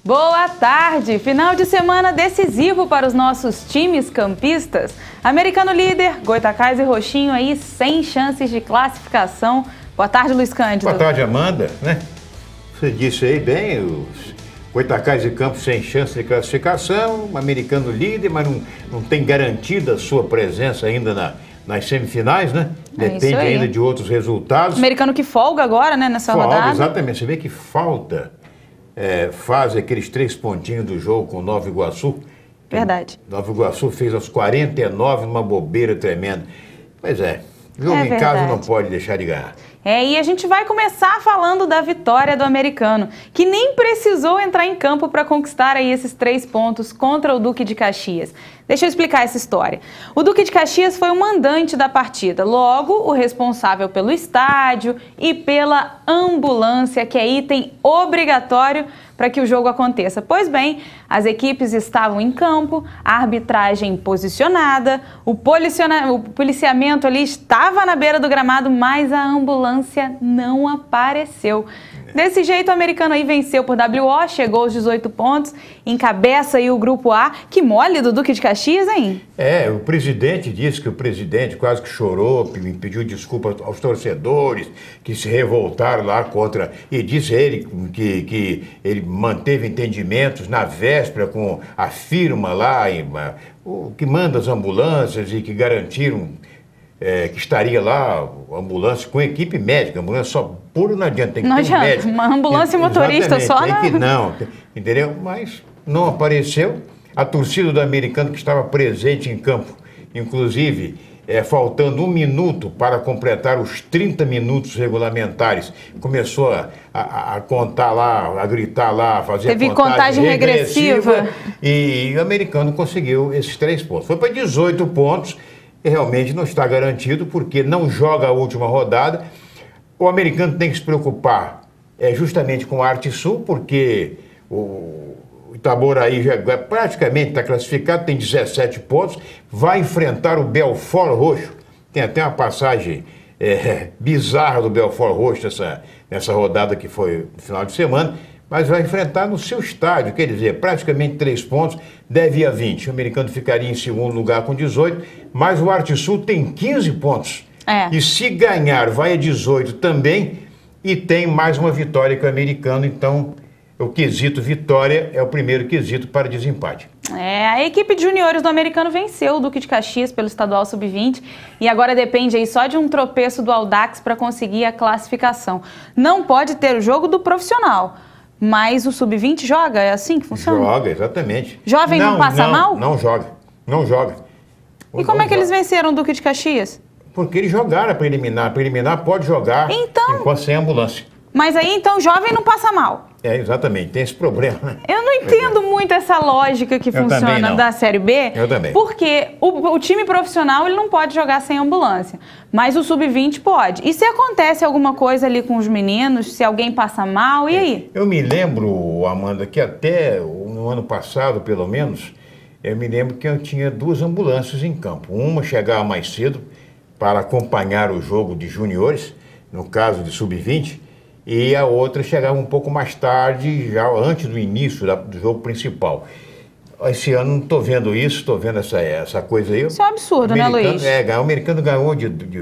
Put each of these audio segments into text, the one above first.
Boa tarde! Final de semana decisivo para os nossos times campistas. Americano líder, Goitacazes e Roxinho aí sem chances de classificação. Boa tarde, Luiz Cândido. Boa tarde, Amanda. Você disse aí bem, os Goitacazes e Campos sem chance de classificação, Americano líder, mas não tem garantida a sua presença ainda nas semifinais, né? Depende ainda de outros resultados. Americano que folga agora, né, nessa rodada. Exatamente. Você vê que falta, faz aqueles 3 pontinhos do jogo com o Nova Iguaçu. Verdade. Nova Iguaçu fez aos 49 uma bobeira tremenda. Pois é, jogo em casa não pode deixar de ganhar. E a gente vai começar falando da vitória do Americano, que nem precisou entrar em campo para conquistar aí esses 3 pontos contra o Duque de Caxias. Deixa eu explicar essa história. O Duque de Caxias foi o mandante da partida, logo o responsável pelo estádio e pela ambulância, que é item obrigatório para que o jogo aconteça. Pois bem, as equipes estavam em campo, a arbitragem posicionada, o policiamento ali estava na beira do gramado, mas a ambulância não apareceu. Desse jeito, o Americano aí venceu por WO, chegou aos 18 pontos, encabeça aí o grupo A. Que mole do Duque de Caxias, hein? O presidente disse que o presidente quase que chorou, pediu desculpa aos torcedores que se revoltaram lá contra... E disse ele que ele manteve entendimentos na véspera com a firma lá, que manda as ambulâncias e que garantiram... que estaria lá, ambulância com equipe médica, ambulância só puro não adianta, tem que ter um médico. Uma ambulância e motorista só, né? Entendeu? Mas não apareceu. A torcida do Americano que estava presente em campo, inclusive, faltando 1 minuto para completar os 30 minutos regulamentares, começou a contar lá, a gritar lá, a fazer a contagem regressiva. E o Americano conseguiu esses 3 pontos. Foi para 18 pontos. E realmente não está garantido, porque não joga a última rodada. O Americano tem que se preocupar justamente com a Arte Sul, porque o Itaboraí já praticamente está classificado, tem 17 pontos, vai enfrentar o Belfort Roxo. Tem até uma passagem bizarra do Belfort Roxo nessa rodada que foi no final de semana, mas vai enfrentar no seu estádio, quer dizer, praticamente 3 pontos, deve ir a 20. O Americano ficaria em segundo lugar com 18, mas o Arte Sul tem 15 pontos. E se ganhar, vai a 18 também, e tem mais uma vitória que o Americano, então o quesito vitória é o primeiro quesito para desempate. A equipe de juniores do Americano venceu o Duque de Caxias pelo estadual sub-20 e agora depende aí só de um tropeço do Audax para conseguir a classificação. Não pode ter o jogo do profissional. Mas o sub-20 joga? É assim que funciona? Joga, exatamente. Jovem não passa mal? Não joga, não joga. E como é que eles venceram o Duque de Caxias? Porque eles jogaram a preliminar. A preliminar pode jogar enquanto sem ambulância. Mas aí então jovem não passa mal? Exatamente, tem esse problema, né? Eu não entendo muito essa lógica que funciona da Série B. Eu também. Porque o time profissional ele não pode jogar sem ambulância, mas o sub-20 pode. E se acontece alguma coisa ali com os meninos, se alguém passa mal, e aí? Eu me lembro, Amanda, que até no ano passado, pelo menos, eu me lembro que eu tinha 2 ambulâncias em campo. Uma chegava mais cedo para acompanhar o jogo de juniores, no caso de sub-20, e a outra chegava um pouco mais tarde, já antes do início do jogo principal. Esse ano não estou vendo isso, estou vendo essa coisa aí. Isso é um absurdo, né, Luiz? O Americano ganhou,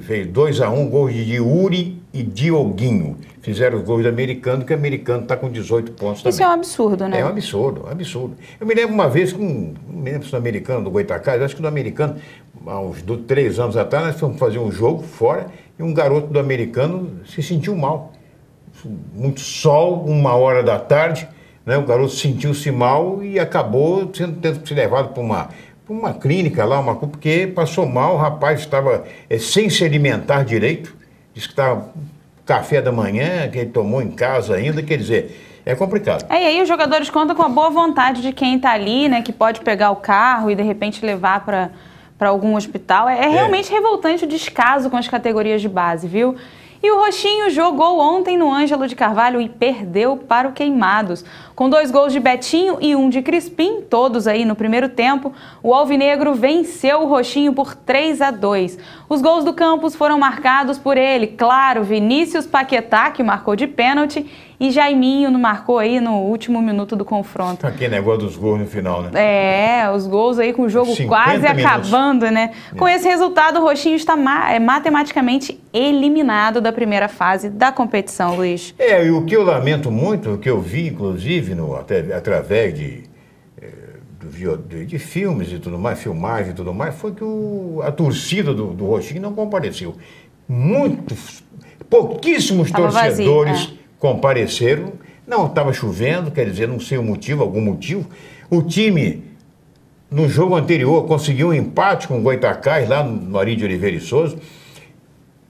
fez 2-1, gols de Yuri e Dioguinho. Fizeram os gols do Americano, que o Americano está com 18 pontos também. Isso é um absurdo, né? É um absurdo, um absurdo. Eu me lembro uma vez, não me lembro se do Americano, do Goitacazes, acho que do Americano, há uns 3 anos atrás, nós fomos fazer um jogo fora e um garoto do Americano se sentiu mal. Muito sol, 1h da tarde, né? O garoto sentiu-se mal e acabou tendo que ser levado para uma clínica lá, porque passou mal, o rapaz estava sem se alimentar direito, disse que estava café da manhã, que ele tomou em casa ainda, quer dizer, é complicado. E aí os jogadores contam com a boa vontade de quem está ali, né, que pode pegar o carro e de repente levar para algum hospital. É realmente revoltante o descaso com as categorias de base, viu? E o Roxinho jogou ontem no Ângelo de Carvalho e perdeu para o Queimados. Com 2 gols de Betinho e 1 de Crispim, todos aí no primeiro tempo, o alvinegro venceu o roxinho por 3-2. Os gols do Campos foram marcados por ele, claro, Vinícius Paquetá, que marcou de pênalti, e Jaiminho marcou aí no último minuto do confronto. Aquele negócio dos gols no final, né? É, os gols aí com o jogo quase acabando, né? Com esse resultado, o roxinho está matematicamente eliminado da primeira fase da competição, Luiz. E o que eu lamento muito, o que eu vi, inclusive, através de filmes e tudo mais, filmagem e tudo mais, foi que a torcida do roxinho não compareceu. Pouquíssimos torcedores compareceram. Não estava chovendo, quer dizer, não sei o motivo, algum motivo. O time, no jogo anterior, conseguiu um empate com o Goytacás, lá no Ari de Oliveira e Souza.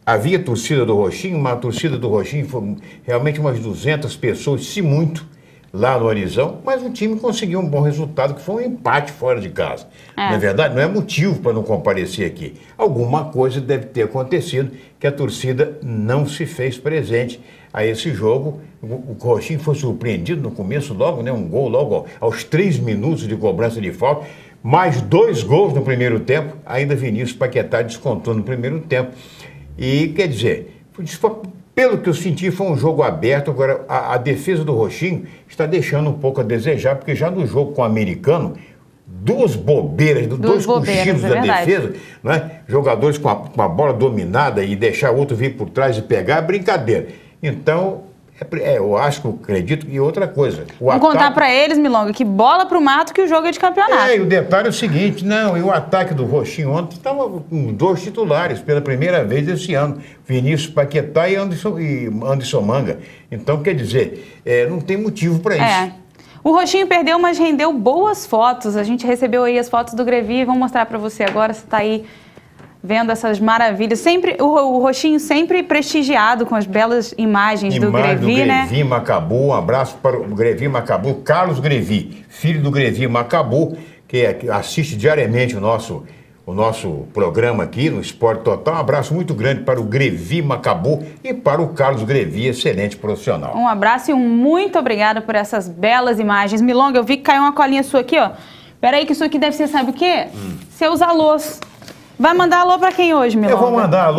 Havia torcida do roxinho, uma torcida do roxinho foi realmente umas 200 pessoas, se muito, lá no Arizão, mas o time conseguiu um bom resultado, que foi um empate fora de casa. Não é verdade? Não é motivo para não comparecer aqui. Alguma coisa deve ter acontecido que a torcida não se fez presente a esse jogo. O roxinho foi surpreendido no começo logo, né? Um gol logo aos 3 minutos de cobrança de falta, mais 2 gols no primeiro tempo, ainda Vinícius Paquetá descontou no primeiro tempo. E, quer dizer, pelo que eu senti, foi um jogo aberto. Agora, a defesa do roxinho está deixando um pouco a desejar, porque já no jogo com o americano, dois cochilos da defesa, né? Jogadores com a bola dominada e deixar o outro vir por trás e pegar, é brincadeira. Então, eu acredito que outra coisa. Vamos contar para eles, Milonga, que bola pro mato que o jogo é de campeonato. E o detalhe é o seguinte, e o ataque do roxinho ontem estava com 2 titulares pela primeira vez esse ano, Vinícius Paquetá e Anderson Manga. Então, quer dizer, não tem motivo para isso. O roxinho perdeu, mas rendeu boas fotos. A gente recebeu aí as fotos do Grevi, vamos mostrar para você agora, você está aí vendo essas maravilhas. Sempre, o roxinho sempre prestigiado com as belas imagens do Grevi, né? Grevi Macabu, um abraço para o Grevi Macabu, Carlos Grevi, filho do Grevi Macabu, que assiste diariamente o nosso programa aqui no Esporte Total. Um abraço muito grande para o Grevi Macabu e para o Carlos Grevi, excelente profissional. Um abraço e muito obrigada por essas belas imagens. Milonga, eu vi que caiu uma colinha sua aqui, ó. Peraí que isso aqui deve ser, sabe o quê? Seus alôs. Vai mandar alô para quem hoje, Milonga? Eu vou mandar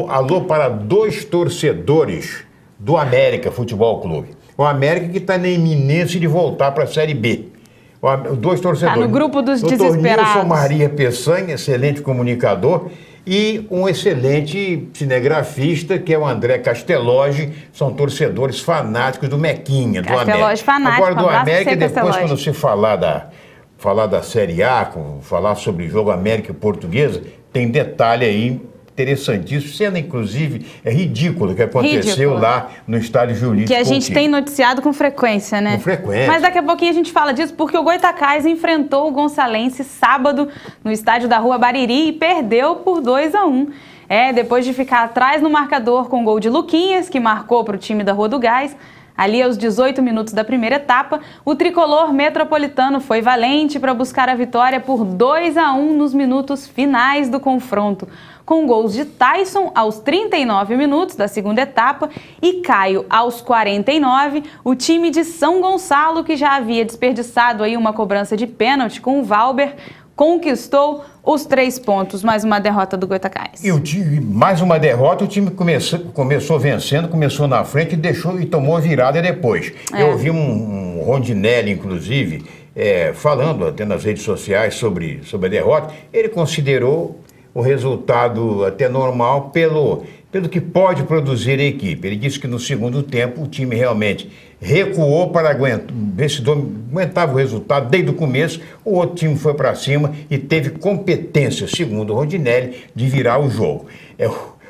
alô para 2 torcedores do América Futebol Clube. O América que está na iminência de voltar para a Série B. 2 torcedores. Está no grupo dos Dr. desesperados. Nilson Maria Peçanha, excelente comunicador, e um excelente cinegrafista, que é o André Castellogi. São torcedores fanáticos do Mequinha, do América. Castellogi fanático. Agora, do América, depois quando você falar da Série A, falar sobre jogo América e Portuguesa, tem detalhe aí interessantíssimo, sendo inclusive ridículo o que aconteceu lá no estádio Julinho. Que a gente tem noticiado com frequência, né? Com frequência. Mas daqui a pouquinho a gente fala disso, porque o Goytacás enfrentou o Gonçalense sábado no estádio da Rua Bariri e perdeu por 2-1. Depois de ficar atrás no marcador com o gol de Luquinhas, que marcou para o time da Rua do Gás. Ali aos 18 minutos da primeira etapa, o tricolor metropolitano foi valente para buscar a vitória por 2-1 nos minutos finais do confronto, com gols de Tyson aos 39 minutos da segunda etapa e Caio aos 49, o time de São Gonçalo, que já havia desperdiçado aí uma cobrança de pênalti com o Valber, conquistou os 3 pontos, mais uma derrota do Goytacás. E o time, mais uma derrota, o time começou vencendo, começou na frente e tomou a virada depois. Eu ouvi um Rondinelli, inclusive, falando até nas redes sociais sobre a derrota. Ele considerou o resultado até normal pelo que pode produzir a equipe. Ele disse que no segundo tempo o time realmente recuou para ver se aguentava o resultado desde o começo. O outro time foi para cima e teve competência, segundo o Rondinelli, de virar o jogo.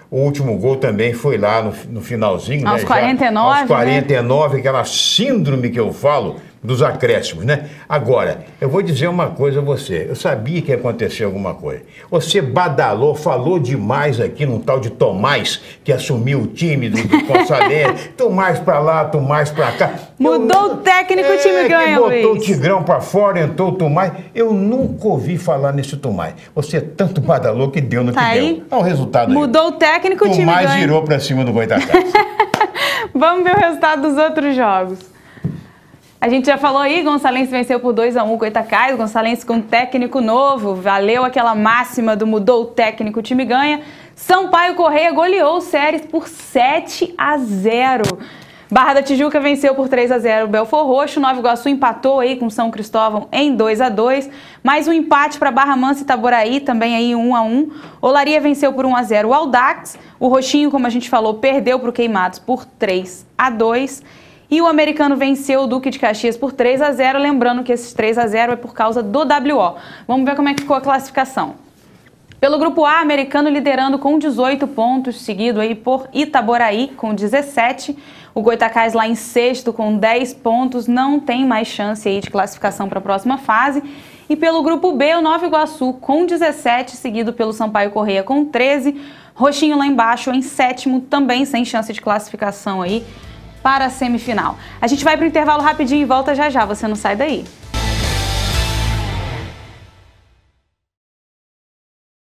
O último gol também foi lá no finalzinho. Aos 49, aos 49, aquela síndrome que eu falo dos acréscimos, né? Agora, eu vou dizer uma coisa a você. Eu sabia que ia acontecer alguma coisa. Você badalou, falou demais aqui num tal de Tomás, que assumiu o time do Gonçalense. Tomás pra lá, Tomás pra cá. Mudou o técnico, o time ganha, Luiz. Botou o Tigrão pra fora, entrou o Tomás. Eu nunca ouvi falar nesse Tomás. Você tanto badalou que deu no que deu. Olha o resultado aí. Mudou o técnico, o time ganha. Tomás virou pra cima do Goytacás. Vamos ver o resultado dos outros jogos. A gente já falou aí, Gonçalense venceu por 2-1 o Goytacás, Gonçalense com técnico novo, valeu aquela máxima do mudou o técnico, o time ganha. Sampaio Corrêa goleou o Séries por 7-0. Barra da Tijuca venceu por 3-0 o Belford Roxo, Nova Iguaçu empatou aí com São Cristóvão em 2-2, mais um empate para Barra Mansa e Itaboraí, também aí 1-1. Olaria venceu por 1-0 o Audax, o Roxinho, como a gente falou, perdeu para o Queimados por 3-2. E o Americano venceu o Duque de Caxias por 3-0, lembrando que esses 3-0 é por causa do WO. Vamos ver como é que ficou a classificação. Pelo grupo A, Americano liderando com 18 pontos, seguido aí por Itaboraí com 17. O Goytacás lá em sexto com 10 pontos, não tem mais chance aí de classificação para a próxima fase. E pelo grupo B, o Nova Iguaçu com 17, seguido pelo Sampaio Corrêa com 13. Roxinho lá embaixo em sétimo, também sem chance de classificação aí para a semifinal. A gente vai para o intervalo rapidinho e volta já já, você não sai daí.